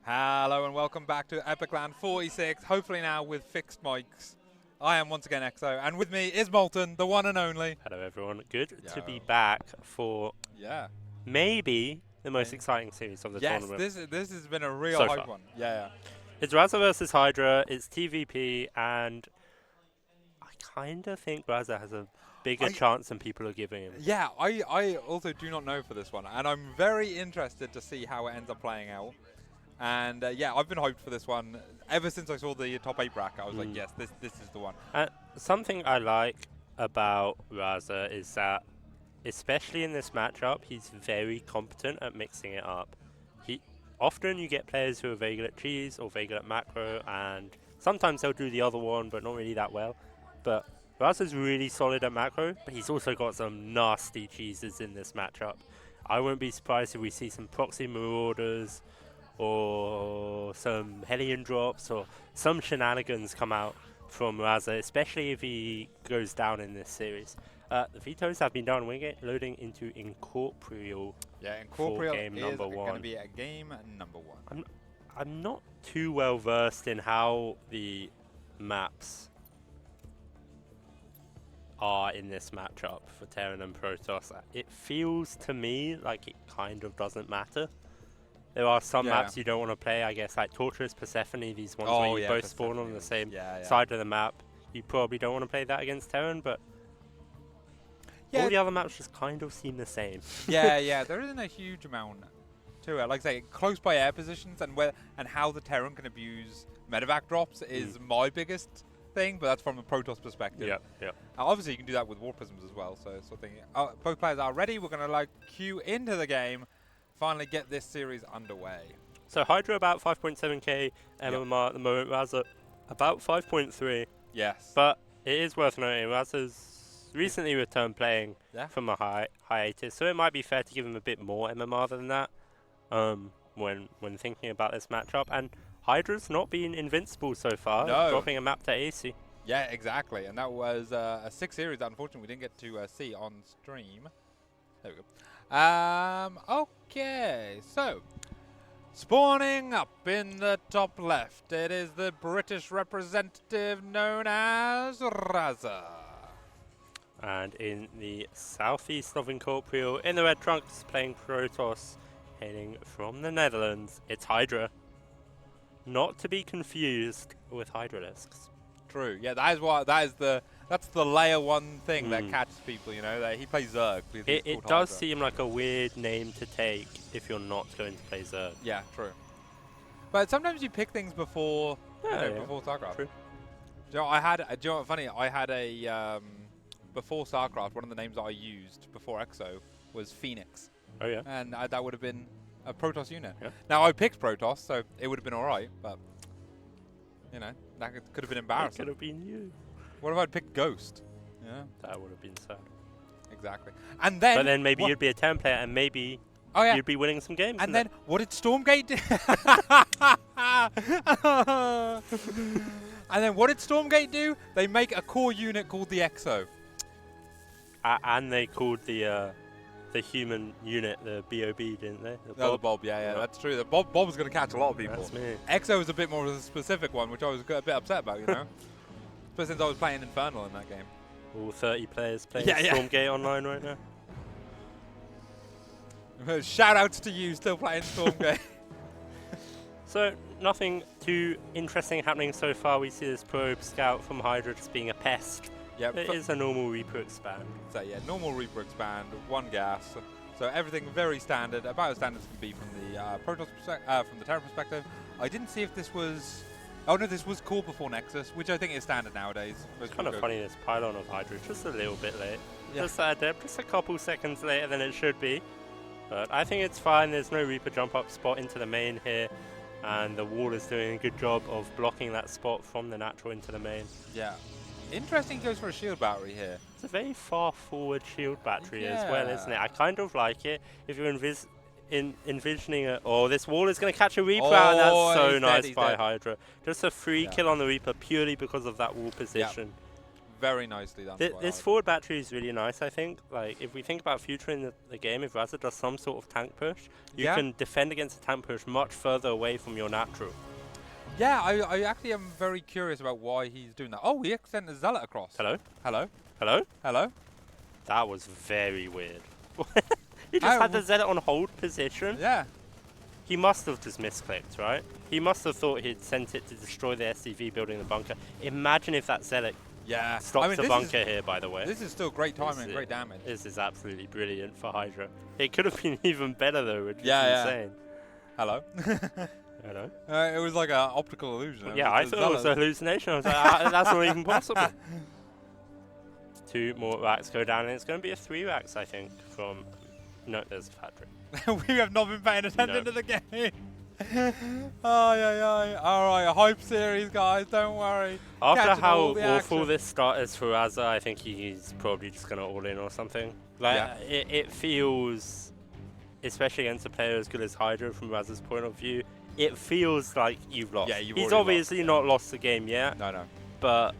Hello and welcome back to EPIC46, hopefully now with fixed mics. I am once again Exo, and with me is Molten, the one and only. Hello everyone, good to be back for maybe the most exciting series of the tournament. Yes, this has been a real So hype far. one. Yeah. It's Raza versus Highdra, it's TVP, and I kind of think Raza has a bigger chance than people are giving him. Yeah, I also do not know for this one, and I'm very interested to see how it ends up playing out. And yeah, I've been hyped for this one ever since I saw the top 8 bracket. I was like, yes, this is the one. Something I like about Raza is that, especially in this matchup, he's very competent at mixing it up. Often you get players who are very good at cheese or very good at macro, and sometimes they'll do the other one, but not really that well. But Raza's really solid at macro, but he's also got some nasty cheeses in this matchup. I wouldn't be surprised if we see some proxy marauders, or some Hellion drops, or some shenanigans come out from Raza, especially if he goes down in this series. The vetoes have been done. We're loading into Incorporeal. Yeah, Incorporeal game is going to be a game number 1. I'm not too well versed in how the maps are in this matchup for Terran and Protoss. It feels to me like it kind of doesn't matter. There are some maps you don't want to play, I guess, like Torturous, Persephone, these ones where you both spawn on the same side of the map. You probably don't want to play that against Terran, but all the other maps just kind of seem the same. Yeah, there isn't a huge amount to it. Like I say, close by air positions and how the Terran can abuse medevac drops is my biggest thing, but that's from a Protoss perspective. Yeah. Obviously, you can do that with War Prisms as well, so sort of thing. Both players are ready. We're going to queue into the game. Finally get this series underway. So Highdra about 5.7k MMR at the moment, Raza about 5.3. Yes. But it is worth noting, Raza's recently returned playing from a hiatus, so it might be fair to give him a bit more MMR than that when thinking about this matchup. And Hydra's not been invincible so far, dropping a map to AC. Yeah, exactly. And that was a 6 series that unfortunately we didn't get to see on stream. There we go. Okay, so spawning up in the top left, it is the British representative known as Raza. And in the southeast of Incorporeal, in the red trunks, playing Protoss, hailing from the Netherlands, it's Highdra. Not to be confused with Hydralisks. True. Yeah, that's the layer 1 thing that catches people, you know. He plays Zerg. It does seem like a weird name to take if you're not going to play Zerg. Yeah, true. But sometimes you pick things before before Starcraft. True. Do you know what funny? I had a before Starcraft, one of the names that I used before Exo was Phoenix. Oh yeah. And that would have been a Protoss unit. Yeah. Now I picked Protoss, so it would have been alright, but you know, that could have been embarrassing. It could have been you. What if I'd picked Ghost? Yeah. That would have been sad. Exactly. And then but then maybe you'd be a 10 player and maybe you'd be winning some games. And then what did Stormgate do? And then what did Stormgate do? They make a core unit called the Exo. And they called the human unit the BOB, didn't they? The Bob, yeah, that's true. The Bob was going to catch a lot of people. That's me. Exo was a bit more of a specific one, which I was a bit upset about, you know. But since I was playing Infernal in that game. All 30 players playing Stormgate online right now. Shout outs to you still playing Stormgate. So nothing too interesting happening so far. We see this probe scout from Highdra just being a pest. Yeah, it is a normal Reaper expand. So yeah, normal Reaper expand, 1 gas. So everything very standard, about as standard as can be from the Protoss from the Terra perspective. I didn't see if this was. Oh no, this was cool before Nexus, which I think is standard nowadays. It's kind of funny, this pylon of Highdra just a little bit late. Yeah. Just a couple seconds later than it should be. But I think it's fine. There's no Reaper jump up spot into the main here. And the wall is doing a good job of blocking that spot from the natural into the main. Yeah. Interesting goes for a shield battery here. It's a very far forward shield battery as well, isn't it? I kind of like it. If you're envisioning it, this wall is going to catch a Reaper, and that's so nice by Highdra. Just a free kill on the Reaper purely because of that wall position. Very nicely done. by This Hydra. forward battery is really nice, I think. Like, if we think about future in the game, if Raza does some sort of tank push, you Yeah. can defend against a tank push much further away from your natural. Yeah, I actually am very curious about why he's doing that. Oh, he sent a Zealot across. Hello? Hello? Hello? Hello? That was very weird. He just had the Zealot on hold position. Yeah. He must have just misclicked, right? He must have thought he'd sent it to destroy the SCV building the bunker. Imagine if that Zealot Yeah. stops the bunker here, by the way. This is still great timing and great damage. This is absolutely brilliant for Hydra. It could have been even better, though, which is Yeah. insane. Hello? Hello? It was like an optical illusion. Yeah, I thought it was a hallucination. I was like, that's not even possible. 2 more racks go down, and it's going to be a 3 racks, I think, from... No, there's a factory. We have not been paying attention to the game. Alright, hype series, guys, don't worry. After Catching how all the awful action. this start is for Raza, I think he's probably just going to all-in or something. Like, Yeah. it feels, especially against a player as good as Hydra from Raza's point of view, it feels like you've lost. Yeah, you've He's already obviously lost, not lost the game yet, No. but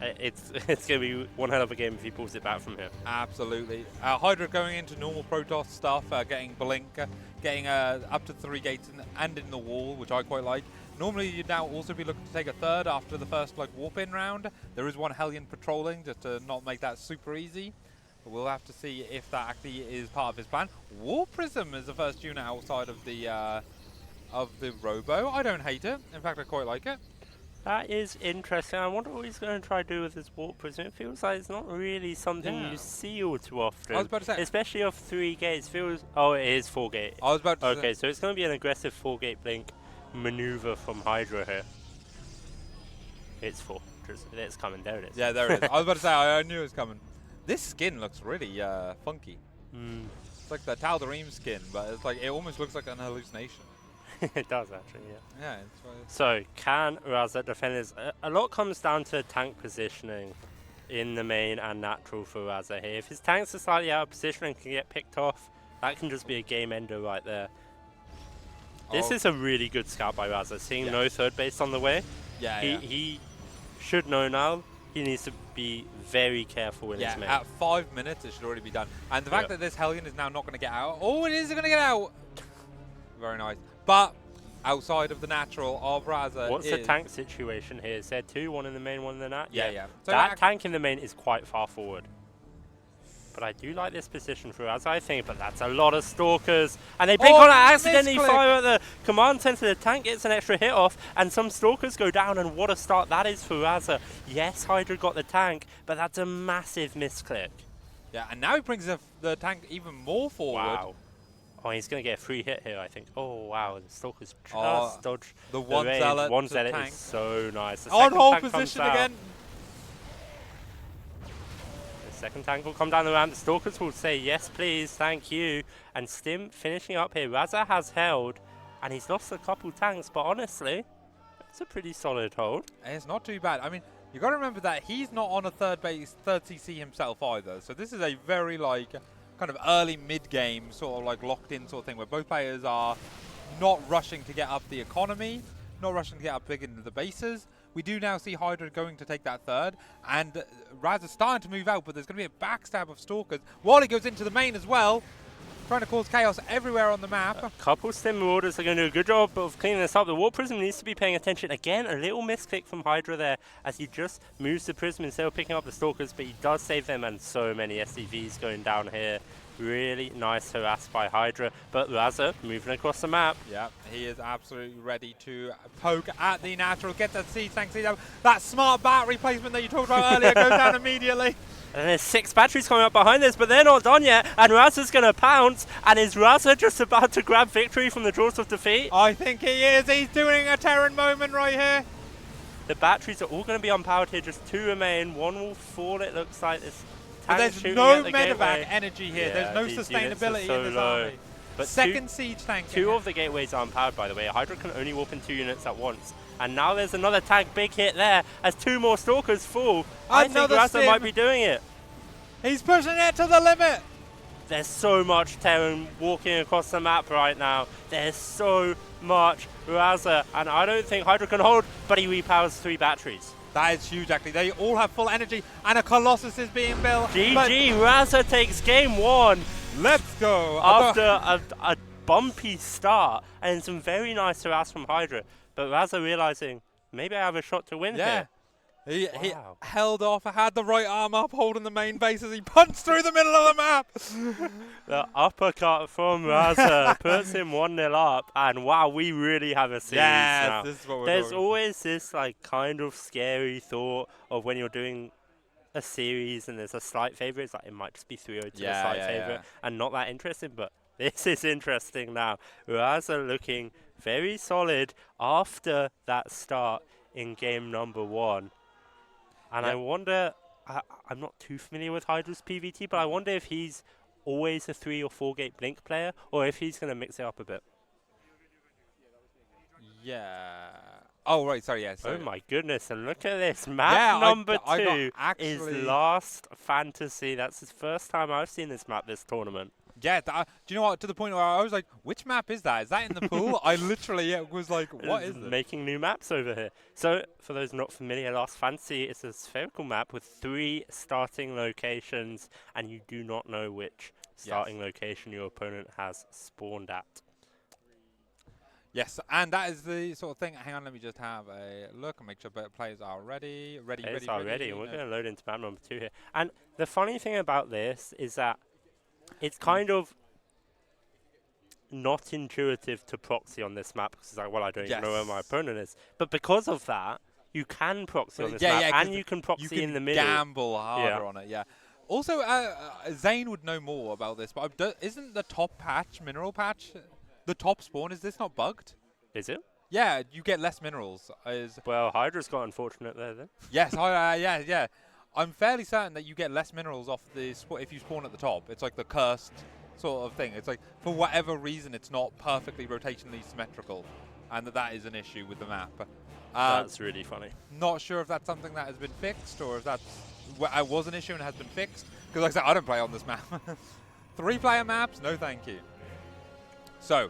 it's going to be one hell of a game if he pulls it back from here. Absolutely. Hydra going into normal Protoss stuff, getting Blink, getting up to 3 gates and in the wall, which I quite like. Normally you'd now also be looking to take a third after the first warp-in round. There is one Hellion patrolling just to not make that super easy. But we'll have to see if that actually is part of his plan. War Prism is the first unit outside of the Robo. I don't hate it. In fact, I quite like it. That is interesting. I wonder what he's going to try to do with his warp prism. It feels like it's not really something you see all too often. I was about to say. Especially off 3 gates. Oh, it is 4 gate. I was about to Okay, so it's going to be an aggressive 4 gate blink maneuver from Hydra here. It's 4. It's coming. There it is. Yeah, there it is. I was about to say, I knew it was coming. This skin looks really funky. It's like the Tal'Darim skin, but it's like it almost looks like an hallucination. It does actually, yeah. Yeah. So, can Raza defend his... A lot comes down to tank positioning in the main and natural for Raza here. If his tanks are slightly out of position and can get picked off, that can just be a game ender right there. This is a really good scout by Raza, seeing no third base on the way. He should know now. He needs to be very careful in his main. At 5 minutes, it should already be done. And the fact that this Hellion is now not going to get out. Oh, it is going to get out. Very nice. But outside of the natural of Raza, what's the tank situation here? Is there 2, 1 in the main, 1 in the nat? Yeah. So that tank in the main is quite far forward. But I do like this position for Raza, I think. But that's a lot of Stalkers. And they blink on it, accidentally fire at the command center. The tank gets an extra hit off. And some Stalkers go down. And what a start that is for Raza. Yes, Hydra got the tank. But that's a massive misclick. Yeah, and now he brings the tank even more forward. Wow. Oh, he's going to get a free hit here, I think. Oh, wow. The Stalkers just dodge the one Zealot. One Zealot is so nice. The on hold tank position again. The second tank will come down the ramp. The Stalkers will say, yes, please, thank you. And Stim finishing up here. Raza has held, and he's lost a couple tanks, but honestly, it's a pretty solid hold. It's not too bad. I mean, you got to remember that he's not on a third CC himself either. So this is a very kind of early mid-game sort of locked-in sort of thing where both players are not rushing to get up the economy, not rushing to get up big into the bases. We do now see Hydra going to take that third, and Raza's starting to move out, but there's going to be a backstab of Stalkers. Wally goes into the main as well, trying to cause chaos everywhere on the map. A couple Stim Marauders are going to do a good job of cleaning this up. The Warp Prism needs to be paying attention. Again, a little misclick from Hydra there as he just moves the Prism instead of picking up the Stalkers, but he does save them, and so many SCVs going down here. Really nice harass by Hydra, but Raza moving across the map. Yeah, he is absolutely ready to poke at the natural, get that siege tank. That smart battery placement that you talked about earlier goes down immediately. And there's 6 batteries coming up behind this, but they're not done yet, and Raza's going to pounce, and is Raza just about to grab victory from the jaws of defeat? I think he is. He's doing a Terran moment right here. The batteries are all going to be unpowered here, just 2 remain. 1 will fall, it looks like. This but there's no medevac energy here. Yeah, there's no sustainability in this army. But second siege tank. 2 of the gateways are unpowered, by the way. Hydra can only warp in 2 units at once. And now there's another tank, big hit there, as 2 more Stalkers fall. I think Raza might be doing it. He's pushing it to the limit. There's so much Terran walking across the map right now. There's so much Raza. And I don't think Hydra can hold, but he repowers 3 batteries. That is huge, actually. They all have full energy, and a Colossus is being built. GG, Raza takes game 1. Let's go. After a bumpy start and some very nice harass from Highdra. But Raza realizing, maybe I have a shot to win here. He held off, had the right arm up, holding the main base as he punched through the middle of the map. The uppercut from Raza puts him 1-0 up, and wow, we really have a series now. This is what we're There's doing. always this like kind of scary thought of when you're doing a series and there's a slight favourite. It's like it might just be 3-0 to a slight favourite and not that interesting, but this is interesting now. Raza looking very solid after that start in game number 1. And I wonder, I'm not too familiar with Hydra's PVT, but I wonder if he's always a 3 or 4 gate blink player, or if he's going to mix it up a bit. Yeah. Oh, right, sorry, yeah. Oh my goodness, and look at this. Map number 2 is Last Fantasy. That's the first time I've seen this map this tournament. Yeah, do you know what? To the point where I was like, which map is that? Is that in the pool? I literally was like, what is this? Making new maps over here. So, for those not familiar, Last Fantasy is a spherical map with 3 starting locations, and you do not know which starting location your opponent has spawned at. Yes, and that is the sort of thing. Hang on, let me just have a look and make sure players are ready. Players are ready, and we're going to load into map number 2 here. And the funny thing about this is that it's kind of not intuitive to proxy on this map because it's like, well, I don't even know where my opponent is. But because of that, you can proxy on this map, and you can proxy in the middle. You can gamble harder on it, Also, Zane would know more about this, but isn't the top patch, mineral patch, the top spawn, is this not bugged? Is it? Yeah, you get less minerals. Well, Hydra's got unfortunate there then. Yes, yeah. I'm fairly certain that you get less minerals off the if you spawn at the top. It's like the cursed sort of thing. It's like, for whatever reason, it's not perfectly rotationally symmetrical, and that is an issue with the map. That's really funny. Not sure if that's something that has been fixed, or if that was an issue and has been fixed. Because like I said, I don't play on this map. 3-player maps, no thank you. So,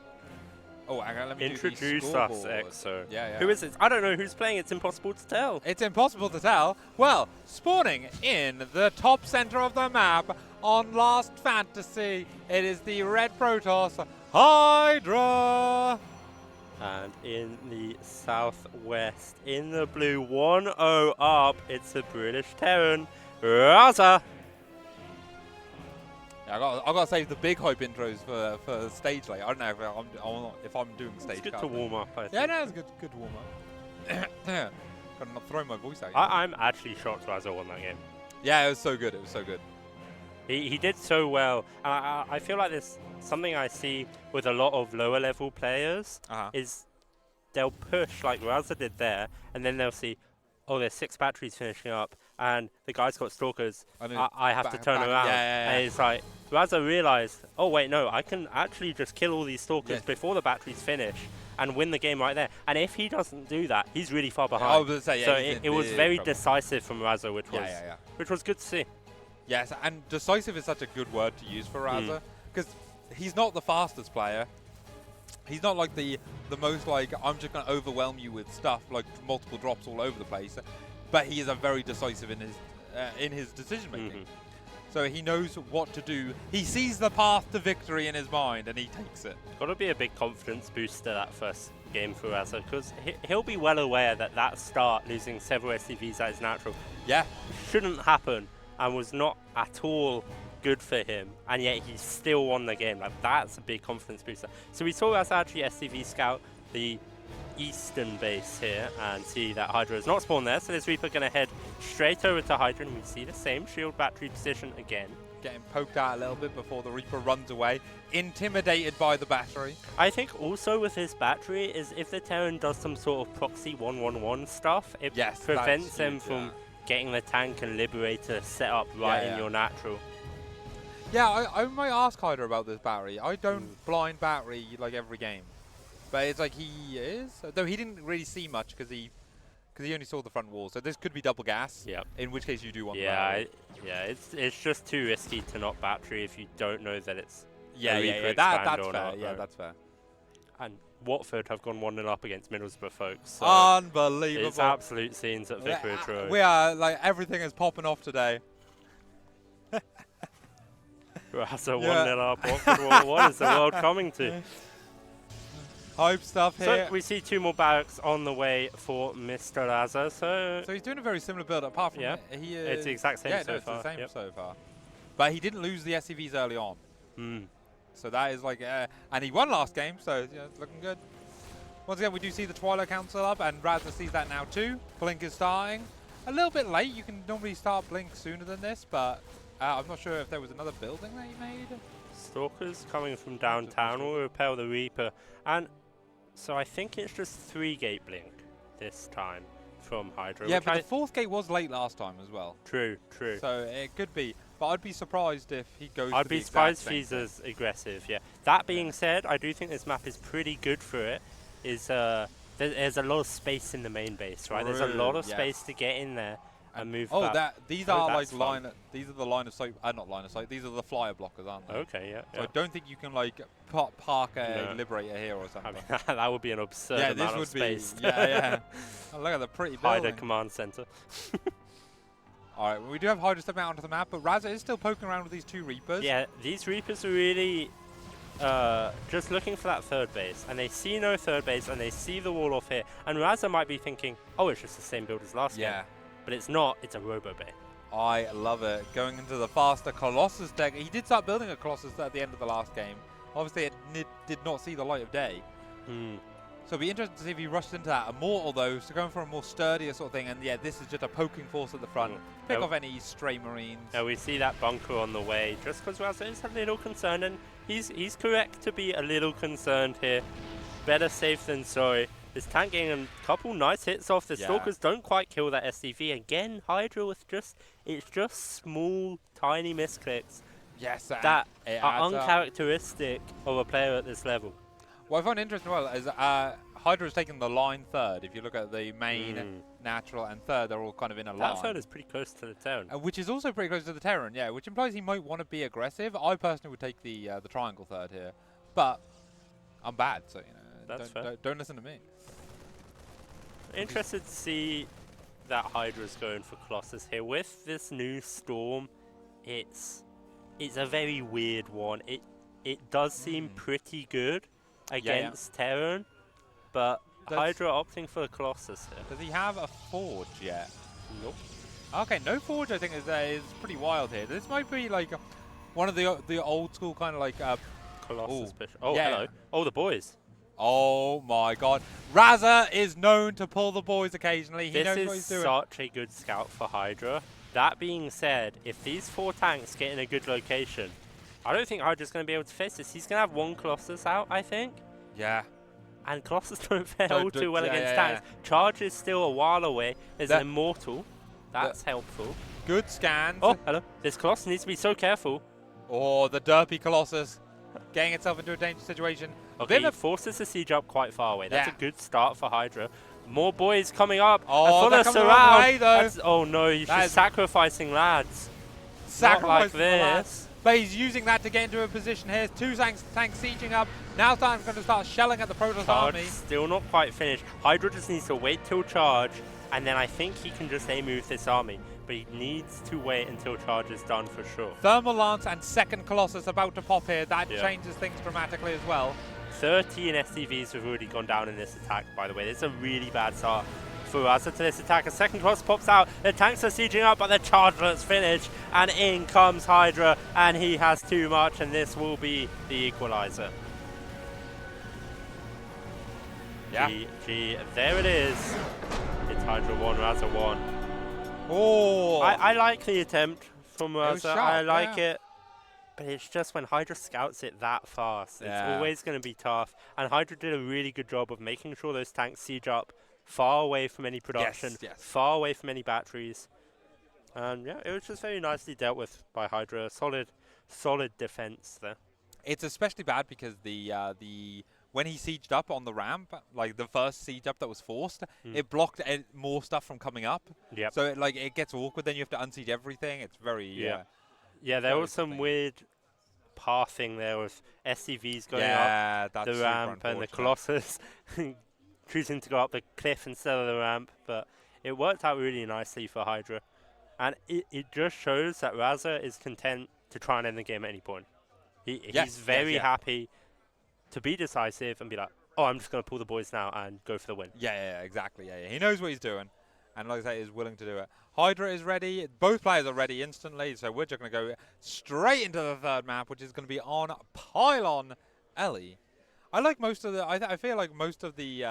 let me introduce us, Exo. Yeah. Who is it? I don't know who's playing. It's impossible to tell. It's impossible to tell. Well, spawning in the top center of the map on Last Fantasy, it is the red Protoss, Highdra. And in the southwest, in the blue, 1-0 up, it's a British Terran, Raza. Yeah, I got to save the big hype intros for stage late. I don't know if I'm doing stage. It's good to warm up, I think. Yeah, no, it's good to warm up. Got to not throw my voice out. I'm actually shocked Raza won that game. Yeah, it was so good. It was so good. He did so well. And I feel like there's something I see with a lot of lower level players is they'll push like Raza did there, and then they'll see, oh, there's 6 batteries finishing up, and the guy's got stalkers. I have to turn around. And it's like, Raza realized, oh, wait, no, I can actually just kill all these stalkers before the batteries finish and win the game right there. And if he doesn't do that, he's really far behind. I was going to say, so it was very decisive from Raza, which was good to see. Yes, and decisive is such a good word to use for Raza, because he's not the fastest player. He's not like the most like, I'm just going to overwhelm you with stuff, like multiple drops all over the place. But he is a very decisive in his decision making. So he knows what to do. He sees the path to victory in his mind, and he takes it. Got to be a big confidence booster that first game for Raza, because he'll be well aware that that start, losing several SCVs at his natural, shouldn't happen, and was not at all good for him, and yet he still won the game. Like, that's a big confidence booster. So we saw Raza actually SCV scout the eastern base here and see that Highdra is not spawned there, so this Reaper going to head straight over to Highdra, and we see the same shield battery position again. Getting poked out a little bit before the Reaper runs away, intimidated by the battery. I think also with his battery is if the Terran does some sort of proxy 1-1-1 stuff, it prevents them from getting the tank and Liberator set up in your natural. Yeah, I might ask Highdra about this battery. I don't blind battery like every game. But it's like he is, though he didn't really see much because he only saw the front wall. So this could be double gas. Yep. In which case you do want. It's just too risky to not battery if you don't know that it's that's fair. Yeah, that's fair. And Watford have gone 1-0 up against Middlesbrough, folks. So Unbelievable. it's absolute scenes at Vicarage Road. We are, like, everything is popping off today. Raza 1-0 up. Watford, what is the world coming to? Hype stuff here. So we see 2 more barracks on the way for Mr. Raza. So he's doing a very similar build, apart from he is... It's the exact same so far. It's the same so far. But he didn't lose the SCVs early on. So that is like... and he won last game, so yeah, it's looking good. Once again, we do see the Twilight Council up, and Raza sees that now too. Blink is starting. A little bit late. You can normally start Blink sooner than this, but I'm not sure if there was another building that he made. Stalkers coming from downtown will repel the Reaper. And so I think it's just 3-gate Blink this time from Highdra. Yeah, but the 4th gate was late last time as well. True. So it could be. But I'd be surprised if he goes I'd be surprised if he's as aggressive, yeah. That being said, I do think this map is pretty good for it. There's a lot of space in the main base, right? There's a lot of space to get in there and move back. These are like these are the line of sight, not line of sight, these are the flyer blockers, aren't they? Okay, yeah. So I don't think you can like park a Liberator here or something. I mean, that would be an absurd amount of space. Yeah. Oh, look at the pretty building. Highdra command center. Alright, well, we do have Highdra stepping out onto the map, but Raza is still poking around with these 2 Reapers. Yeah, these Reapers are really just looking for that 3rd base, and they see no 3rd base, and they see the wall off here, and Raza might be thinking, oh, it's just the same build as last game. But it's not, it's a Robo Bay. I love it. Going into the faster Colossus deck. He did start building a Colossus at the end of the last game. Obviously, it did not see the light of day. So it'll be interesting to see if he rushed into that. Immortal, though, so going for a more sturdier sort of thing. And yeah, this is just a poking force at the front. Pick off any stray Marines. We see that bunker on the way, just because Raza is a little concerned. And he's correct to be a little concerned here. Better safe than sorry. This tank getting a couple nice hits off. The Stalkers don't quite kill that SCV. Again, Highdra with it's just small, tiny misclicks. Yes, that are uncharacteristic of a player at this level. What I find interesting is Highdra is taking the line 3rd. If you look at the main, natural, and 3rd, they're all kind of in a line. That 3rd is pretty close to the Terran. Which is also pretty close to the Terran, yeah, which implies he might want to be aggressive. I personally would take the triangle 3rd here. But I'm bad, so, you know, don't listen to me. Interested to see that Hydra's going for Colossus here. With this new Storm, it's a very weird one. It does seem pretty good against Terran, but Highdra opting for the Colossus here. Does he have a Forge yet? Nope. Okay, no Forge I think is pretty wild here. This might be like one of the old school kind of like... Colossus Bishop. Oh, hello. Oh, the boys. Oh my god. Raza is known to pull the boys occasionally. He knows what he's doing. This is such a good scout for Highdra. That being said, if these 4 tanks get in a good location, I don't think Hydra's going to be able to face this. He's going to have 1 Colossus out, I think. Yeah. And Colossus don't fare all too well against tanks. Charge is still a while away. There's an Immortal. That's helpful. Good scans. Oh, hello. This Colossus needs to be so careful. Oh, the derpy Colossus. Getting itself into a dangerous situation. Okay, he forces the siege up quite far away. That's a good start for Highdra. More boys coming up. Oh, and for the surround. Oh no, he's just sacrificing lads. Sacrificing lads. But he's using that to get into a position here. 2 tanks sieging up. Now Star's going to start shelling at the Protoss army. Still not quite finished. Highdra just needs to wait till charge, and then I think he can just move this army. But he needs to wait until charge is done for sure. Thermal Lance and 2nd Colossus about to pop here. That changes things dramatically as well. 13 SCVs have already gone down in this attack, by the way. It's a really bad start for Raza to this attack. A 2nd Colossus pops out. The tanks are sieging up, but the chargelets finish. And in comes Highdra, and he has too much, and this will be the equalizer. Yeah. GG. There it is. It's Highdra 1, Raza 1. Oh! I like the attempt from Raza. I like it. But it's just when Highdra scouts it that fast, it's always going to be tough. And Highdra did a really good job of making sure those tanks siege up far away from any production, far away from any batteries. And yeah, it was just very nicely dealt with by Highdra. Solid defense there. It's especially bad because when he sieged up on the ramp, like the first siege up that was forced, it blocked more stuff from coming up. Yep. So it gets awkward. Then you have to unsiege everything. It's very Yeah, there was some weird pathing there with SCVs going up Yeah, that's the super ramp and the unfortunate. Colossus choosing to go up the cliff instead of the ramp, but it worked out really nicely for Highdra. And it just shows that Raza is content to try and end the game at any point. He's very happy to be decisive and be like, oh, I'm just going to pull the boys now and go for the win. Yeah, exactly. Yeah, he knows what he's doing. And like I say, is willing to do it. Highdra is ready. Both players are ready instantly. So we're just going to go straight into the third map, which is going to be on Pylon Ellie. I like most of the. I feel like most of the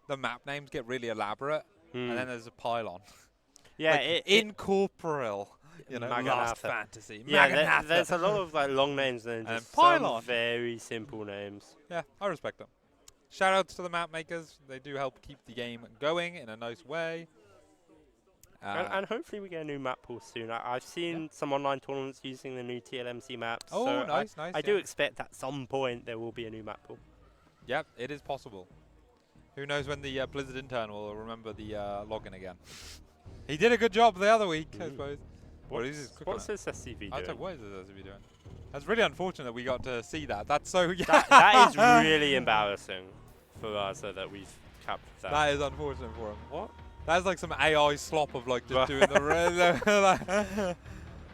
map names get really elaborate, and then there's a Pylon. Yeah, like incorporeal. You know, Last Fantasy. Yeah, there's a lot of like long names and just some very simple names. Yeah, I respect them. Shout outs to the map makers. They do help keep the game going in a nice way. And hopefully we get a new map pool soon. I've seen some online tournaments using the new TLMC maps. Oh, so nice. I do expect at some point there will be a new map pool. Yep, it is possible. Who knows when the Blizzard intern will remember the login again. He did a good job the other week, I suppose. What's this SCV doing? I don't know, what is this SCV doing? That's really unfortunate that we got to see that. That's so... that is really embarrassing for us that we've captured that. That is unfortunate for him. What? That's like some AI slop of like just doing the...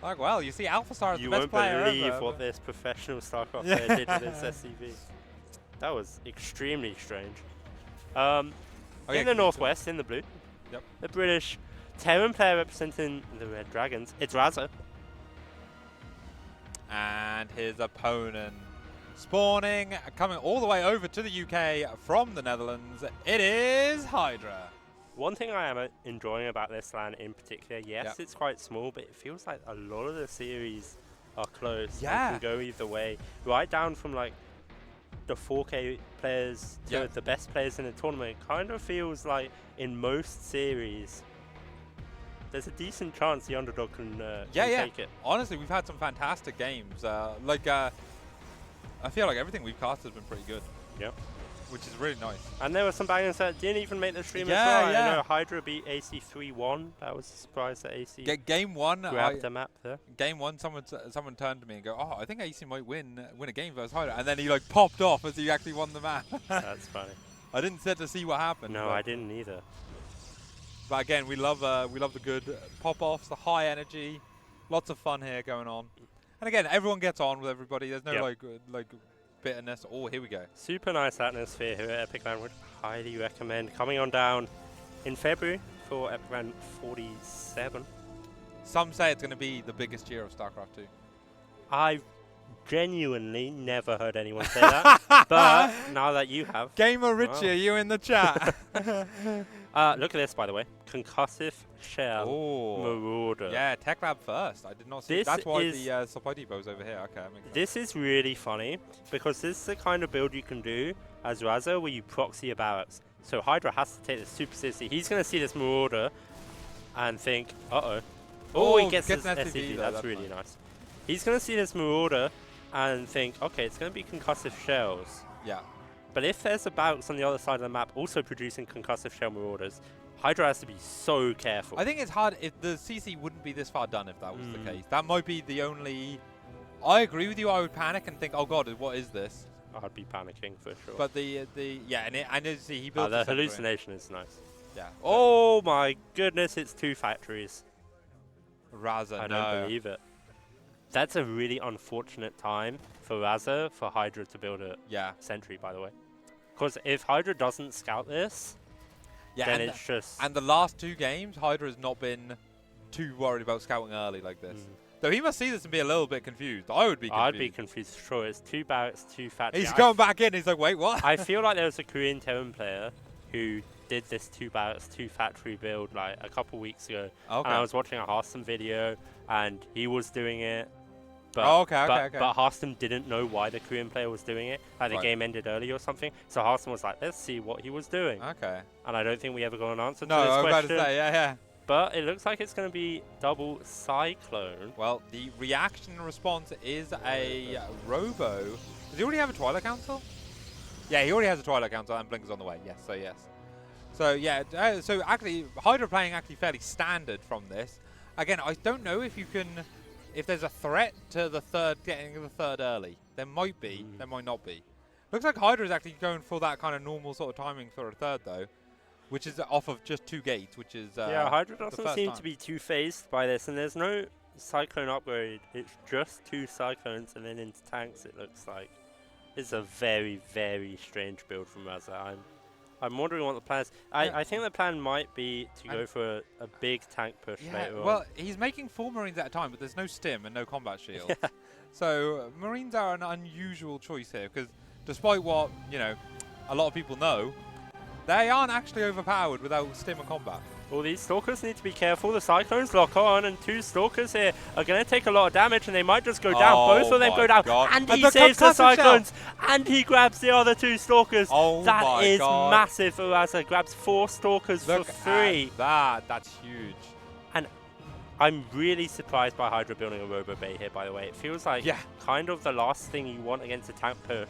like, well, you see Alpha Star is the best player ever. You won't believe what this professional Starcraft player did to this SCV. That was extremely strange. In the northwest, in the blue, the British Terran player representing the Red Dragons, it's Raza. And his opponent spawning, coming all the way over to the UK from the Netherlands, it is Highdra. One thing I am enjoying about this LAN in particular, yes, it's quite small, but it feels like a lot of the series are close and can go either way. Right down from like the 4K players to the best players in the tournament. It kind of feels like in most series, there's a decent chance the underdog can take it. Honestly, we've had some fantastic games. I feel like everything we've cast has been pretty good. Yep. Which is really nice. And there were some bangers that didn't even make the stream as well. I know Highdra beat AC 3-1. That was a surprise that AC game one grabbed the map there. Game one, someone turned to me and go, "Oh, I think AC might win a game versus Highdra," and then he like popped off as he actually won the map. That's funny. I didn't sit to see what happened. No, I didn't either. But again, we love the good pop-offs, the high energy, lots of fun here going on. And again, everyone gets on with everybody. There's no like bitterness. Oh, here we go. Super nice atmosphere here at Epic LAN. Would highly recommend coming on down in February for Epic LAN 47. Some say it's going to be the biggest year of StarCraft 2. I genuinely never heard anyone say that, but now that you have. Gamer Richie, are you in the chat? Look at this, by the way. Concussive Shell Marauder. Yeah, Tech Lab first. I did not see. That's why the supply depot's over here. Okay, that makes sense. This is really funny because this is the kind of build you can do as Raza where you proxy your barracks. So Highdra has to take this super seriously. He's going to see this Marauder and think, uh-oh. Oh, he gets his SCV. That's really nice. He's going to see this Marauder and think, okay, it's going to be concussive shells. Yeah. But if there's a barracks on the other side of the map also producing concussive shell Marauders, Highdra has to be so careful. I think it's hard if the CC wouldn't be this far done if that was the case. That might be the only... I agree with you. I would panic and think, oh god, what is this? I'd be panicking for sure. But he built the hallucination is nice. Yeah. Oh my goodness, it's 2 factories. Raza, I don't believe it. That's a really unfortunate time for Raza, for Highdra to build a sentry, by the way. Because if Highdra doesn't scout this, then it's just... And the last 2 games, Highdra has not been too worried about scouting early like this. Though he must see this and be a little bit confused. I would be confused. I'd be confused, sure. It's 2 barracks, 2 factories. He's going back in. He's like, wait, what? I feel like there was a Korean Terran player who did this 2 barracks, 2 factory build like a couple weeks ago. Okay. And I was watching a Harston video and he was doing it. But, but Harston didn't know why the Korean player was doing it. Like the game ended early or something. So Harston was like, let's see what he was doing. Okay. And I don't think we ever got an answer to no, this I was question. about to say, yeah. But it looks like it's going to be double Cyclone. Well, the reaction response is a Robo. Does he already have a Twilight Council? Yeah, he already has a Twilight Council and Blinker's on the way. Yes, so yes. So yeah, so actually, Highdra playing actually fairly standard from this. Again, I don't know if you can if there's a threat to the third, getting the third early. There might be, there might not be. Looks like Highdra is actually going for that kind of normal sort of timing for a third though, which is off of just 2 gates, which is yeah, Highdra doesn't seem to be too phased by this, and there's no Cyclone upgrade. It's just 2 Cyclones and then into tanks, it looks like. It's a very, very strange build from Raza. I'm wondering what the plan is. I think the plan might be to go for a big tank push later on. Well, he's making 4 Marines at a time, but there's no stim and no combat shield. So Marines are an unusual choice here, because despite what, you know, a lot of people know, they aren't actually overpowered without stim and combat. Well, these Stalkers need to be careful. The Cyclones lock on, and 2 Stalkers here are going to take a lot of damage, and they might just go down. Both of them go down, and he saves the Cyclones, and he grabs the other 2 Stalkers. That is massive for Raza. Grabs 4 Stalkers for free. That's huge. And I'm really surprised by Highdra building a Robo Bay here, by the way. It feels like kind of the last thing you want against a tank push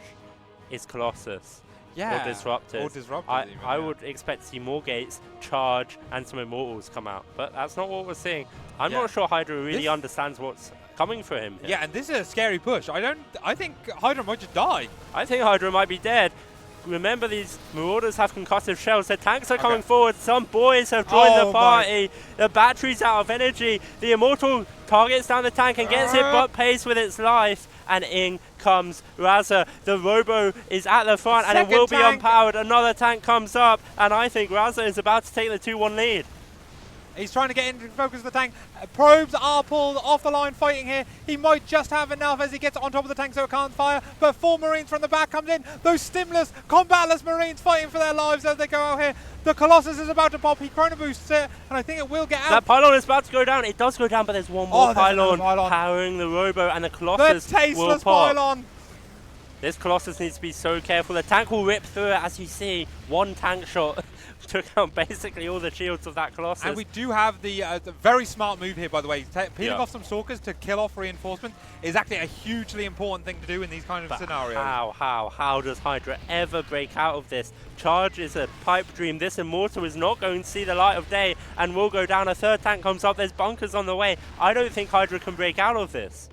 is Colossus. Yeah, or Disruptors. I would expect to see more gates, charge, and some Immortals come out. But that's not what we're seeing. I'm not sure Highdra really understands what's coming for him here. Yeah, and this is a scary push. I think Highdra might just die. I think Highdra might be dead. Remember, these Marauders have concussive shells. Their tanks are coming forward. Some boys have joined the party. The battery's out of energy. The Immortal targets down the tank and gets hit, but pays with its life. And in comes Raza. The Robo is at the front, and it will be unpowered. Another tank comes up, and I think Raza is about to take the 2-1 lead. He's trying to get into focus of the tank. Probes are pulled off the line fighting here. He might just have enough as he gets on top of the tank so it can't fire. But 4 Marines from the back comes in. Those stimless, combatless Marines fighting for their lives as they go out here. The Colossus is about to pop. He chrono boosts it, and I think it will get out. That pylon is about to go down. It does go down, but there's one more pylon powering the Robo, and the Colossus will pop. Pylon. This Colossus needs to be so careful. The tank will rip through it, as you see. One tank shot took out basically all the shields of that Colossus. And we do have the very smart move here, by the way. Peeling off some Stalkers to kill off reinforcements is actually a hugely important thing to do in these kind of scenarios. How does Highdra ever break out of this? Charge is a pipe dream. This Immortal is not going to see the light of day and will go down. A third tank comes up. There's bunkers on the way. I don't think Highdra can break out of this.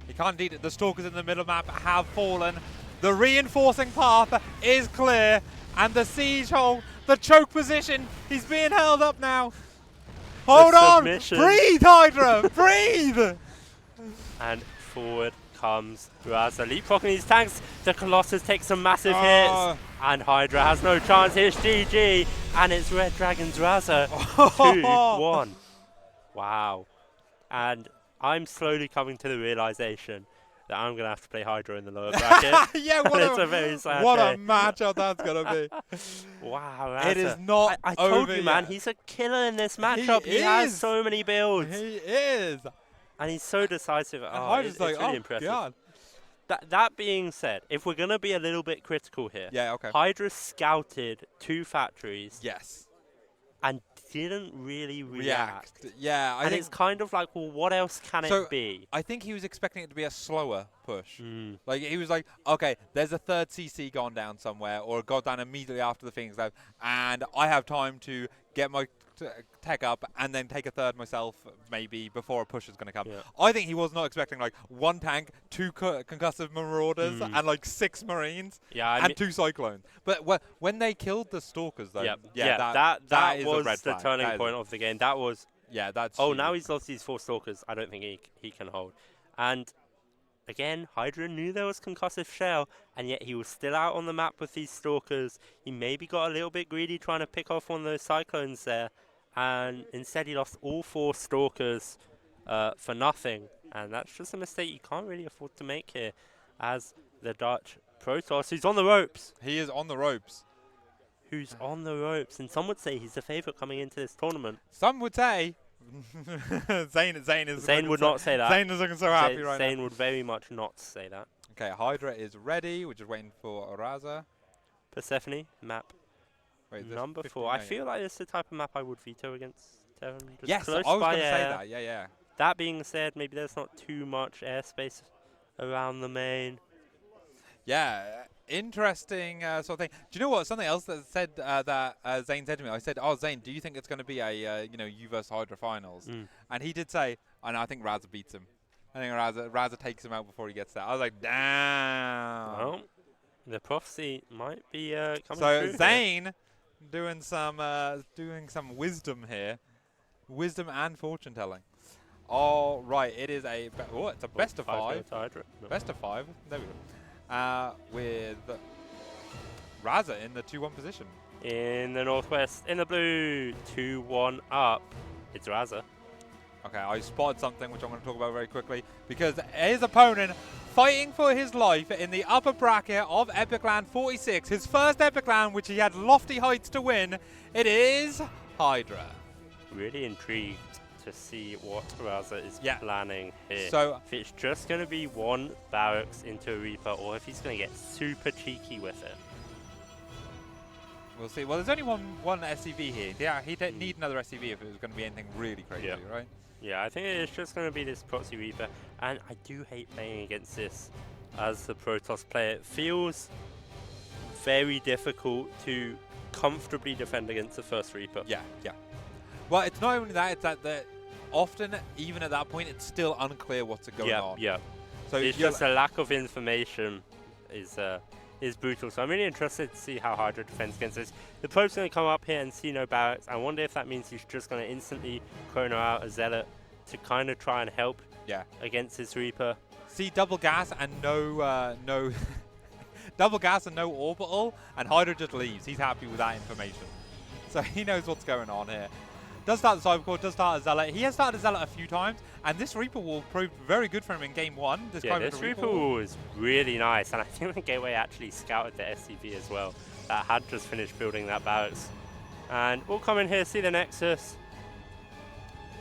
He can't indeed. The Stalkers in the middle map have fallen. The reinforcing path is clear, and the siege hold, the choke position, he's being held up now. Hold on! Breathe, Highdra! Breathe! And forward comes Raza. Leapfrogging these tanks. The Colossus takes some massive hits. And Highdra has no chance. Here's GG. And it's Red Dragons Raza. 2-1. Wow. And I'm slowly coming to the realization that I'm going to have to play Highdra in the lower bracket. Yeah, what a very sad what day. a matchup that's going to be. Wow, It is not I told you, man, he's a killer in this matchup. He has so many builds. He is. And he's so decisive. It's really impressive. God. That being said, if we're going to be a little bit critical here, Highdra scouted 2 factories. Yes. And didn't really react. Yeah, and it's kind of like, well, what else can it be? I think he was expecting it to be a slower push. Like, he was like, okay, there's a third CC gone down somewhere, or it got down immediately after the Phoenix Lab, and I have time to get my tech up and then take a third myself, maybe, before a push is going to come. I think he was not expecting, like, 1 tank, 2 concussive Marauders, and, like, 6 Marines, and 2 Cyclones. But when they killed the Stalkers, though, that was the turning point of the game. That was... Yeah, that's... Oh, now he's lost these 4 Stalkers. I don't think he can hold. And... Again, Highdra knew there was concussive shell, and yet he was still out on the map with these Stalkers. He maybe got a little bit greedy trying to pick off one of those Cyclones there, and instead he lost all 4 Stalkers for nothing. And that's just a mistake you can't really afford to make here, as the Dutch Protoss, who's on the ropes. He is on the ropes. Who's on the ropes, and some would say he's the favourite coming into this tournament. Some would say... Zane would not say that. Zane is looking so happy right now. Zane would very much not say that. Okay, Highdra is ready. We're just waiting for Raza. Persephone, map number 4. I feel like this is the type of map I would veto against Terran. Yes, I was going to say that. Yeah. That being said, maybe there's not too much airspace around the main. Yeah, interesting sort of thing. Do you know what? Something else that said that Zane said to me. I said, "Oh, Zane, do you think it's going to be a you versus Highdra finals?" And he did say, and I think Raza beats him. I think Raza takes him out before he gets there. I was like, damn. Well, the prophecy might be coming So true here. Zane doing some wisdom here, wisdom and fortune telling. All right, it is a it's a best of 5. Best of 5. There we go. With Raza in the 2-1 position. In the northwest, in the blue, 2-1 up. It's Raza. Okay, I spotted something which I'm going to talk about very quickly because his opponent fighting for his life in the upper bracket of EPIC46, his first EPIC which he had lofty heights to win. It is Highdra. Really intrigued to see what Raza is planning here. So if it's just going to be one barracks into a Reaper, or if he's going to get super cheeky with it. We'll see. Well, there's only one SCV here. Yeah, he didn't need another SCV if it was going to be anything really crazy, right? Yeah, I think it's just going to be this Proxy Reaper, and I do hate playing against this as the Protoss player. It feels very difficult to comfortably defend against the first Reaper. Yeah. Well, it's not only that, it's that often, even at that point, it's still unclear what's going on. Yeah. So it's just a lack of information is brutal. So I'm really interested to see how Highdra defends against this. The probe's going to come up here and see no barracks. I wonder if that means he's just going to instantly chrono out a Zealot to kind of try and help against his Reaper. See double gas and no double gas and no orbital, and Highdra just leaves. He's happy with that information. So he knows what's going on here. Does start the Cybercore, does start a Zealot. He has started a Zealot a few times, and this Reaper Wall proved very good for him in Game 1. This Reaper Wall is really nice, and I think the Gateway actually scouted the SCV as well. That had just finished building that barracks. And we'll come in here, see the Nexus.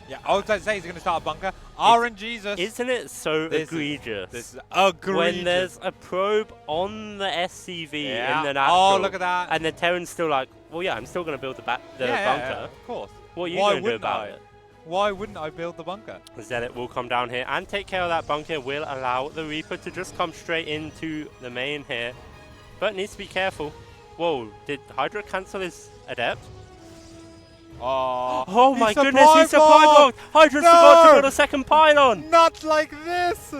Yeah, I was going to say he's going to start a bunker. RNGesus. Isn't it so egregious? This is egregious. When there's a probe on the SCV in the natural. Oh, look at that. And the Terran's still like, well, yeah, I'm still going to build the bunker. Yeah, of course. What are you going to do about it? Why wouldn't I build the bunker? Zealot will come down here and take care of that bunker. Will allow the Reaper to just come straight into the main here. But needs to be careful. Whoa, did Highdra cancel his Adept? Oh my goodness, he's supply blocked! Hydra's forgot to build a second pylon! Not like this!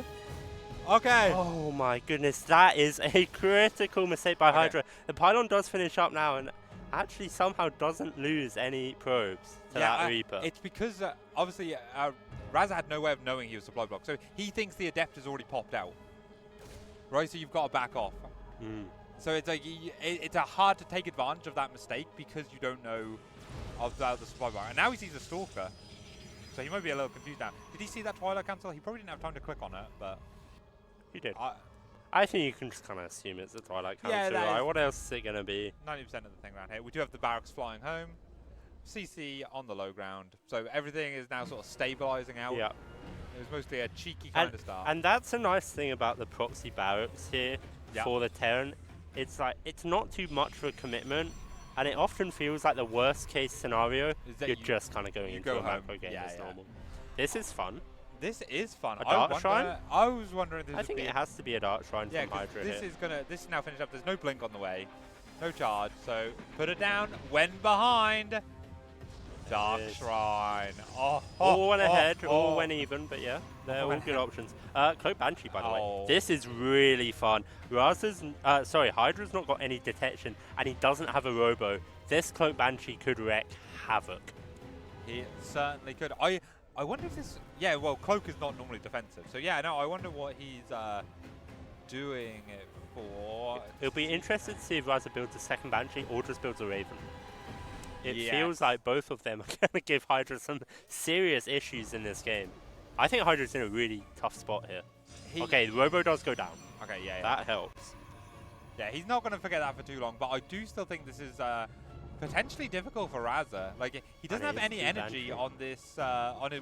Okay. Oh my goodness, that is a critical mistake by Highdra. The pylon does finish up now and actually somehow doesn't lose any probes to that Reaper. It's because, obviously, Raza had no way of knowing he was supply blocked, so he thinks the Adept has already popped out. Right, so you've got to back off. So it's like, it's hard to take advantage of that mistake because you don't know of the supply block. And now he sees a Stalker, so he might be a little confused now. Did he see that Twilight cancel? He probably didn't have time to click on it, but... He did. I think you can just kind of assume it's a Twilight cancel, right? What else is it going to be? 90% of the thing around here. We do have the barracks flying home. CC on the low ground. So everything is now sort of stabilizing out. Yeah. It was mostly a cheeky kind of start. And that's a nice thing about the proxy barracks here for the Terran. It's like, it's not too much for a commitment. And it often feels like the worst case scenario, you're just kind of going into a macro game as normal. This is fun. This is fun. A Dark Shrine? I was wondering if this I think it has to be a Dark Shrine from Highdra here. This is now finished up. There's no blink on the way. No charge. So put it down. When behind. Dark Shrine. All went ahead, all went even, but yeah, they're all good options. Cloak Banshee, by the way. This is really fun. Hydra's not got any detection, and he doesn't have a robo. This Cloak Banshee could wreak havoc. He certainly could. I wonder if this... Yeah, well, Cloak is not normally defensive. So yeah, no, I wonder what he's doing it for. It'll be interesting to see if Raza builds a second Banshee or just builds a Raven. It feels like both of them are going to give Highdra some serious issues in this game. I think Hydra's in a really tough spot here. Okay, the Robo does go down. Okay, That helps. Yeah, he's not going to forget that for too long, but I do still think this is potentially difficult for Raza. Like, he doesn't have any energy on this, on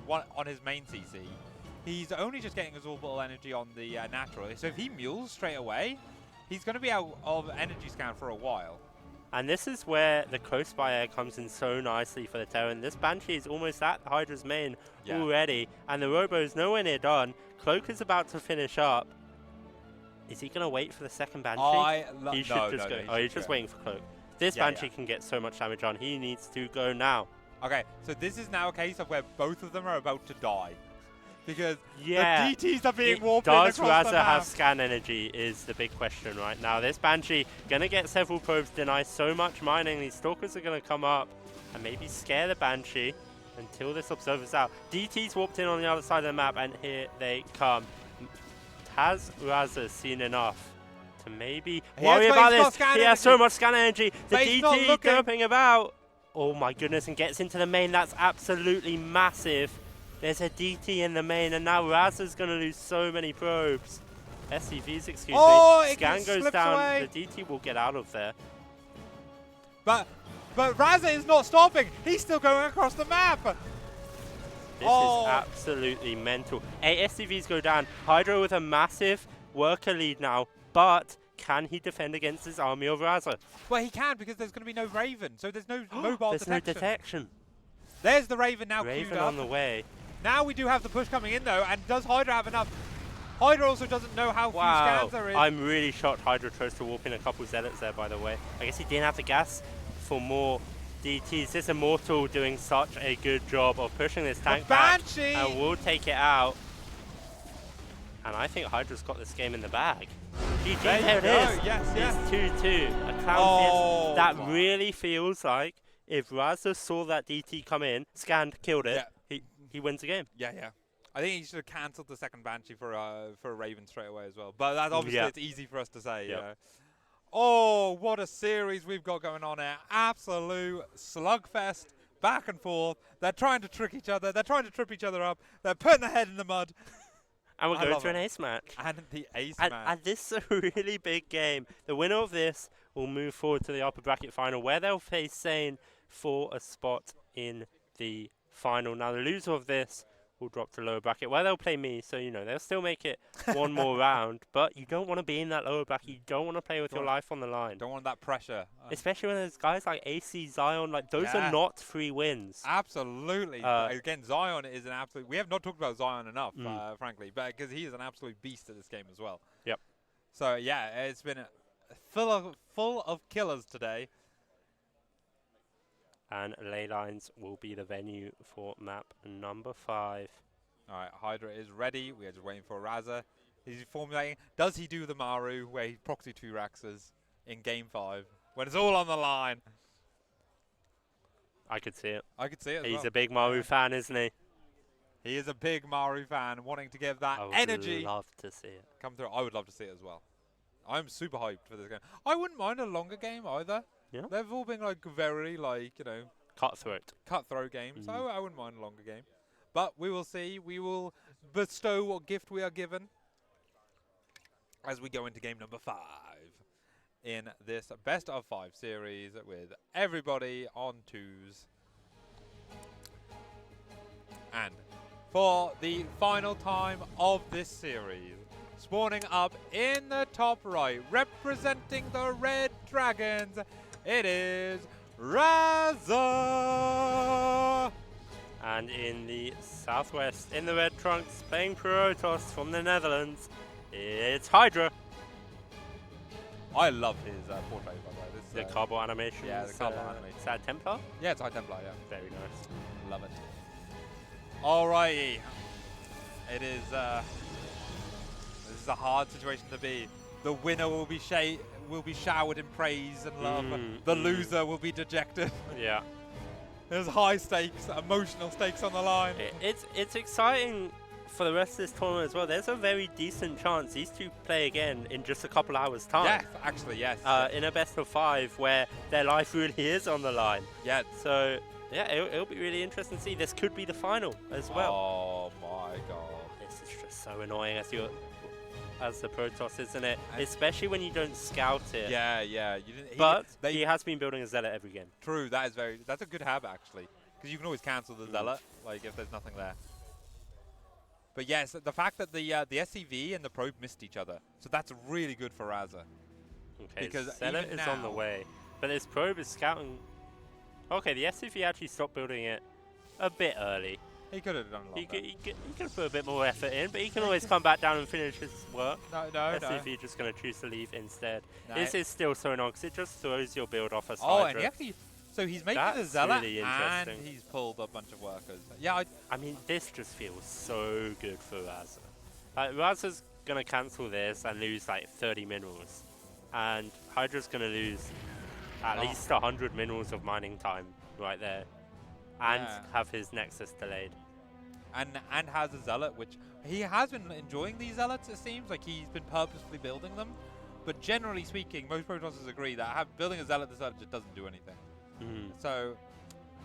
his main CC. He's only just getting his orbital energy on the natural. So if he mules straight away, he's going to be out of energy scan for a while. And this is where the close by air comes in so nicely for the Terran. This Banshee is almost at Hydra's main already, and the Robo is nowhere near done. Cloak is about to finish up. Is he going to wait for the second Banshee? He should just go. Oh, he's just waiting for Cloak. This Banshee can get so much damage on. He needs to go now. Okay, so this is now a case of where both of them are about to die. Because Yeah. the DTs are being warped in Does across the Raza map. have scan energy is the big question right now. This Banshee going to get several probes, deny so much mining. These Stalkers are going to come up and maybe scare the Banshee until this Observer's out. DT's warped in on the other side of the map, and here they come. Has Raza seen enough to maybe worry about this? He has so much scan energy. The DT derping about. Oh my goodness, and gets into the main. That's absolutely massive. There's a DT in the main, and now Raza's going to lose so many probes. SCVs, excuse me. Scan goes down. Away. The DT will get out of there. But Raza is not stopping. He's still going across the map. This is absolutely mental. 8 SCVs go down. Highdra with a massive worker lead now, but can he defend against this army of Raza? Well, he can, because there's going to be no Raven, so there's no mobile detection. There's no detection. There's the Raven now Raven queued up. on the way. Now we do have the push coming in, though, and does Highdra have enough? Highdra also doesn't know how few scans there is. I'm really shocked Highdra chose to warp in a couple Zealots there, by the way. I guess he didn't have the gas for more DTs. This Immortal doing such a good job of pushing this tank back, and will take it out. And I think Hydra's got this game in the bag. GG, there it is. Yes, yes. It's 2-2. A clown that really feels like if Raza saw that DT come in, scanned, killed it, he wins the game. Yeah, yeah. I think he should have cancelled the second Banshee for a Raven straight away as well. But that obviously it's easy for us to say. You know? Oh, what a series we've got going on here. Absolute slugfest, back and forth. They're trying to trick each other. They're trying to trip each other up. They're putting their head in the mud. And we're going to an ace match. And the ace match. And this is a really big game. The winner of this will move forward to the upper bracket final, where they'll face Sane for a spot in the final. Now, the loser of this will drop to lower bracket, where they'll play me, so, you know, they'll still make it one more round, but you don't want to be in that lower bracket. You don't want to play with your life on the line. Don't want that pressure. Especially when there's guys like AC, Zion, like, those are not free wins. Absolutely. Again, Zion is an absolute... We have not talked about Zion enough, frankly, but because he is an absolute beast at this game as well. Yep. So, yeah, it's been full of killers today. And Ley Lines will be the venue for map number 5. All right, Highdra is ready. We are just waiting for Raza. He's formulating. Does he do the Maru where he proxy 2 Raxas in game 5 when it's all on the line? I could see it. I could see it. He's a big Maru fan, isn't he? He is a big Maru fan, wanting to give that energy. I would love to see it come through. I would love to see it as well. I'm super hyped for this game. I wouldn't mind a longer game either. Yeah. They've all been like very like, you know, cutthroat games. So I wouldn't mind a longer game. But we will see. We will bestow what gift we are given as we go into game number 5 in this best of 5 series with everybody on 2s. And for the final time of this series, spawning up in the top right, representing the Red Dragons, it is Raza! And in the southwest, in the red trunks, playing Protoss from the Netherlands, it's Highdra. I love his portrait, by the way. The Carbo animation. Yeah, the Carbo animation. Is that Templar? Yeah, it's High Templar, yeah. Very nice. Love it. Alrighty. It is, this is a hard situation to be. The winner will be showered in praise and love. The loser will be dejected. Yeah. There's high stakes, emotional stakes on the line. It's exciting for the rest of this tournament as well. There's a very decent chance these two play again in just a couple hours' time. Yes, actually, yes. In a best of 5 where their life really is on the line. Yeah. So, yeah, it'll be really interesting to see. This could be the final as well. Oh my god. This is just so annoying as the Protoss, isn't it? Especially when you don't scout it. Yeah, yeah. He has been building a Zealot every game. True, that's a good habit actually. Because you can always cancel the Zealot, like if there's nothing there. But yes, the fact that the SCV and the Probe missed each other. So that's really good for Raza. Okay, because Zealot is on the way. But this Probe is scouting. Okay, the SCV actually stopped building it a bit early. He could have done a lot He could have put a bit more effort in, but he can always come back down and finish his work. No. SCV just going to choose to leave instead. No. This is still so annoying because it just throws your build off as Highdra. Oh, and he actually So he's making the That's Zealot, really and interesting. he's pulled a bunch of workers. Yeah, I mean, this just feels so good for Raza. Raza's going to cancel this and lose like 30 minerals. And Hydra's going to lose at least 100 minerals of mining time right there. And Yeah. have his Nexus delayed. and has a Zealot, which he has been enjoying these Zealots, it seems. Like, he's been purposefully building them. But generally speaking, most Protosters agree that building a Zealot, the Zealot just doesn't do anything. So,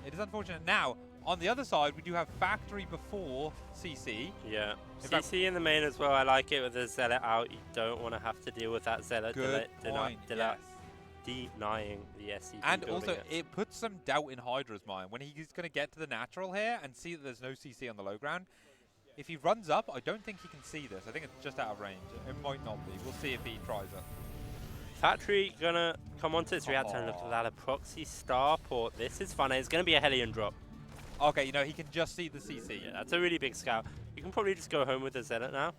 it is unfortunate. Now, on the other side, we do have Factory before CC. Yeah. In fact- CC in the main as well. I like it with the Zealot out. You don't want to have to deal with that Zealot Good point, yes. denying the SCP. And building also, it. it puts some doubt in Hydra's mind. When he's going to get to the natural here and see that there's no CC on the low ground, if he runs up, I don't think he can see this. I think it's just out of range. It might not be. We'll see if he tries it. Factory gonna come onto this reactor and look at that. A proxy starport. This is fun. It's gonna be a Hellion drop. Okay, you know, he can just see the CC. Yeah, that's a really big scout. You can probably just go home with the Zealot now.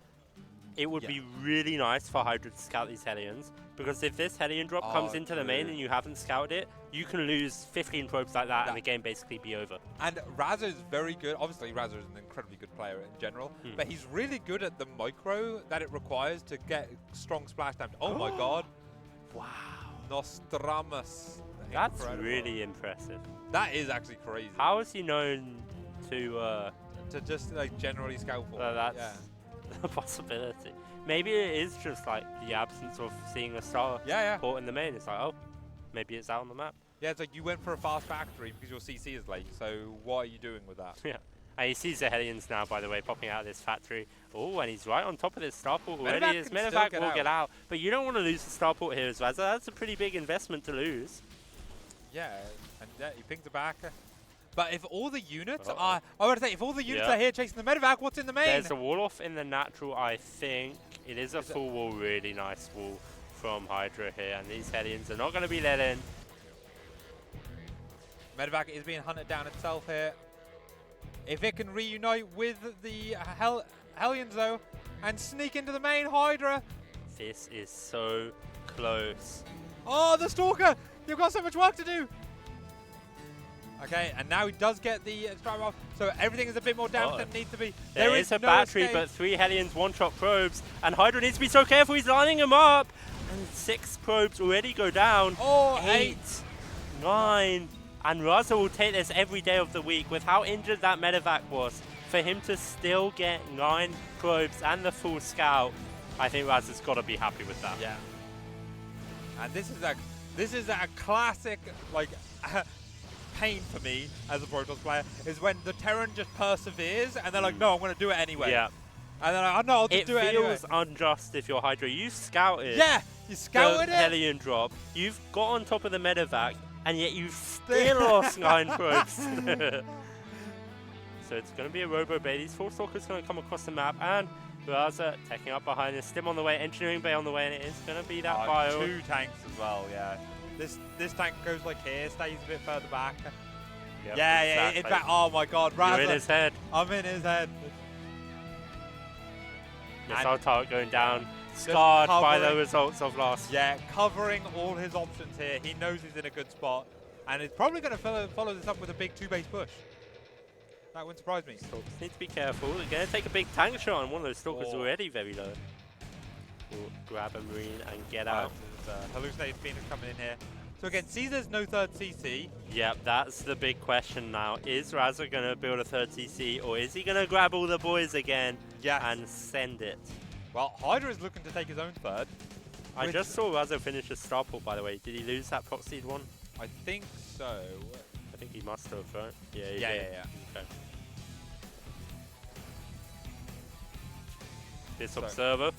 It would Yeah. be really nice for Hydra to scout these Hellions, because if this Hellion drop comes into the main true. and you haven't scouted it, you can lose 15 probes like that and the game basically be over. And Raza is very good. Obviously, Raza is an incredibly good player in general, but he's really good at the micro that it requires to get strong splash damage. Oh my god. Wow. Nostramus. That's Incredible. really impressive. That is actually crazy. How is he known to To just, like, generally scout for it, that's yeah. a possibility. Maybe it is just like the absence of seeing a star Yeah. port in the main. It's like, oh, maybe it's out on the map. Yeah, it's like you went for a fast factory because your CC is late, so what are you doing with that? Yeah. And he sees the Hellions now, by the way, popping out of this factory. Oh, and he's right on top of this starport already. Medevac His can still Medevac get will out. get out. But you don't want to lose the starport here as well. So that's a pretty big investment to lose. Yeah, and he pings it back. But if all the units Uh-oh. are... I would say, if all the units Yeah. are here chasing the Medevac, what's in the main? There's a wall off in the natural, I think. It is a Is it- full wall, really nice wall from Hydra here. And these Hellions are not going to be let in. Medevac is being hunted down itself here. If it can reunite with the Hellions, though, and sneak into the main Hydra. This is so close. Oh, the Stalker! You've got so much work to do! Okay, and now he does get the strike off, so everything is a bit more damaged than it needs to be. There is a no battery, escape. but 3 Hellions, 1-shot probes, and Hydra needs to be so careful. He's lining them up, and 6 probes already go down. Oh, 8, 9, and Raza will take this every day of the week. With how injured that Medevac was, for him to still get 9 probes and the full scout, I think Raza's got to be happy with that. Yeah. And this is a classic, like, pain for me as a Protoss player, is when the Terran just perseveres and they're like, no, I'm going to do it anyway. Yeah. And then I know I'll just It do it anyway. feels unjust if you're Hydra. You scouted Yeah, you scouted the it. Hellion drop. You've got on top of the Medevac, and yet you've still lost 9 probes. So it's going to be a Robo Bay. These 4 Stalkers going to come across the map, and Raza taking up behind this. Stim on the way, Engineering Bay on the way, and it is going to be that bio. 2 tanks as well, yeah. This tank goes like here, stays a bit further back. Yep, Yeah, in fact, oh my god, Raza. You're in his head. I'm in his head. Missile turret going down. Scarred by the covering. results of last. Yeah, covering all his options here. He knows he's in a good spot. And he's probably going to follow this up with a big 2-base push. That wouldn't surprise me. Stalkers need to be careful. They're going to take a big tank shot, and one of those Stalkers is Oh. already very low. We'll grab a Marine and get out. Hallucinated Phoenix coming in here. So again, Caesar's no 3rd CC. Yep, that's the big question now. Is Raza going to build a 3rd CC, or is he going to grab all the boys again Yes. and send it? Well, Hydra is looking to take his own 3rd. I Which- just saw Raza finish a starport, by the way. Did he lose that proxied one? I think so. I think he must have, right? Yeah, he Yeah, did. yeah. Okay. This So, observer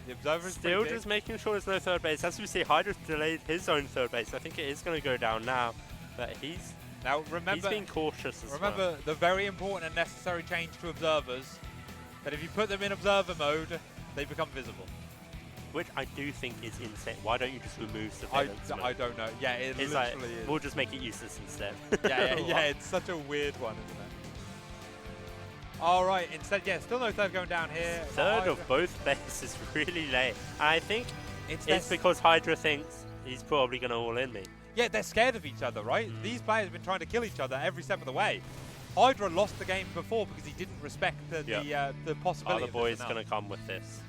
The Observer is still pretty just big. making sure there's no 3rd base. As we see, Hydra's delayed his own 3rd base. I think it is going to go down now, but he's Now remember, being cautious as well. remember the very important and necessary change to observers, that if you put them in observer mode, they become visible. Which I do think is insane. Why don't you just remove I surveillance? I mode? don't know. Yeah, it It's like, literally is. we'll just make it useless instead. yeah, it's such a weird one, isn't it? All right, instead, yeah, still no 3rd going down here. 3rd of both bases is really late. I think It's it's because Hydra thinks he's probably going to all in me. Yeah, they're scared of each other, right? These players have been trying to kill each other every step of the way. Highdra lost the game before because he didn't respect the possibility. Are the boys going to come with this?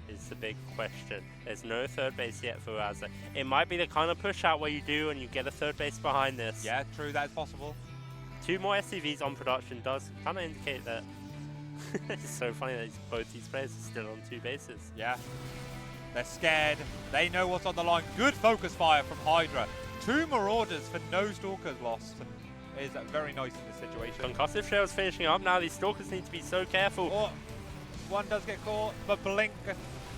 Is the big question. There's no third base yet for Raza. It might be the kind of push out where you do and you get a third base behind this. Yeah, true, that's possible. 2 more SCVs on production does kind of indicate that. It's so funny that both these players are still on 2 bases. Yeah. They're scared. They know what's on the line. Good focus fire from Highdra. 2 Marauders for no Stalkers lost. Is very nice in this situation. Concussive Shell's finishing up now. These Stalkers need to be so careful. Oh, one does get caught, but Blink,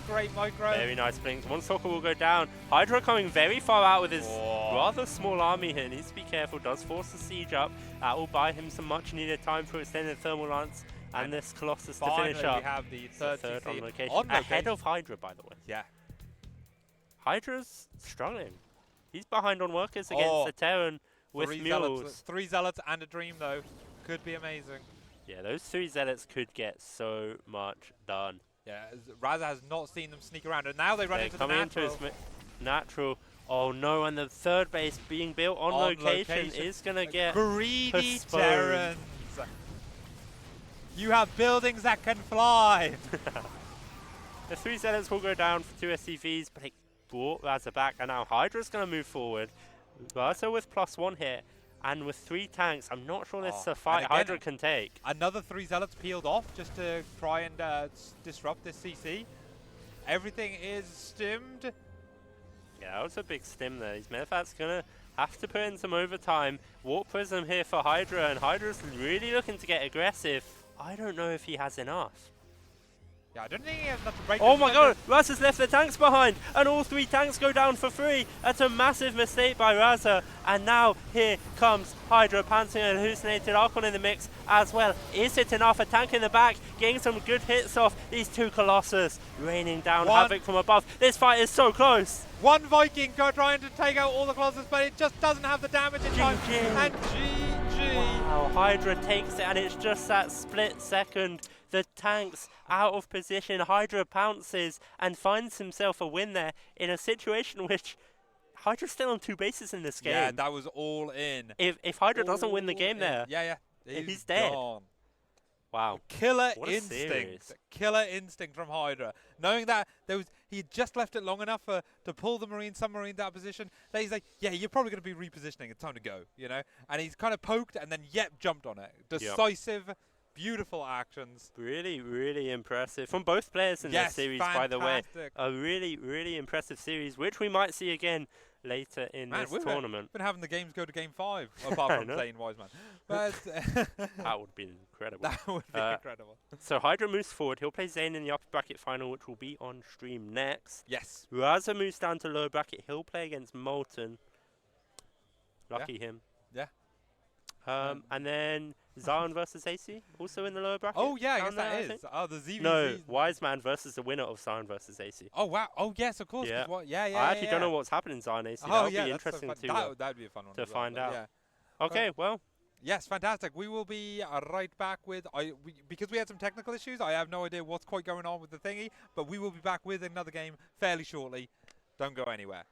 great micro. Very nice Blink. 1 Stalker will go down. Highdra coming very far out with his rather small army here. Needs to be careful. Does force the siege up. That will buy him some much needed time for extended thermal lance. And this Colossus to finish up. We have the third on location. Ahead of Highdra, by the way. Yeah. Hydra's struggling. He's behind on workers against the Terran with mules. 3 Zealots and a Dream, though. Could be amazing. Yeah, those 3 Zealots could get so much done. Yeah, Raza has not seen them sneak around, and now they run into the natural. Into his natural. Oh no, and the third base being built on location is going to get greedy postponed. Terrans. You have buildings that can fly. The 3 Zealots will go down for 2 SCVs, but it brought Raza back, and now Hydra's going to move forward. Raza with +1 here, and with 3 tanks, I'm not sure this is a fight Highdra can take. Another 3 Zealots peeled off just to try and disrupt this CC. Everything is stimmed. Yeah, that was a big stim there. His Medfat's going to have to put in some overtime. Warp Prism here for Highdra, and Hydra's really looking to get aggressive. I don't know if he has enough. Yeah, I don't think he has enough to break. Oh my god, Raza's left the tanks behind, and all 3 tanks go down for free. That's a massive mistake by Raza. And now here comes Highdra, pouncing an hallucinated Archon in the mix as well. Is it enough? A tank in the back, getting some good hits off these 2 Colossus, raining down havoc from above. This fight is so close. 1 Viking trying to take out all the Colossus, but it just doesn't have the damage in time. And GG. Wow, Highdra takes it, and it's just that split second. The tanks out of position. Highdra pounces and finds himself a win there in a situation which Hydra's still on 2 bases in this game. Yeah, that was all in. If Highdra doesn't win the game there, he's dead. Gone. Wow. Killer instinct. Killer instinct from Highdra. Knowing that he had just left it long enough to pull the submarine that position, that he's like, yeah, you're probably going to be repositioning. It's time to go, you know? And he's kind of poked and then, jumped on it. Decisive. Beautiful actions. Really, really impressive from both players in this series, by the way. A really, really impressive series, which we might see again later in this tournament. We've been having the games go to Game 5, apart from playing Wiseman. But that would be incredible. That would be incredible. So Highdra moves forward. He'll play Zane in the upper bracket final, which will be on stream next. Yes. Raza moves down to lower bracket. He'll play against Molten. Lucky him. Yeah. And then Zion versus AC, also in the lower bracket. Oh, yeah, I guess that is. Oh, the ZVZ. No, Wiseman versus the winner of Zion versus AC. Oh, wow. Oh, yes, of course. Yeah. I actually don't know what's happening in Zion AC. Oh, that would be interesting that would be a fun one to find out. Yeah. Okay, well. Yes, fantastic. We will be right back with, because we had some technical issues, I have no idea what's quite going on with the thingy, but we will be back with another game fairly shortly. Don't go anywhere.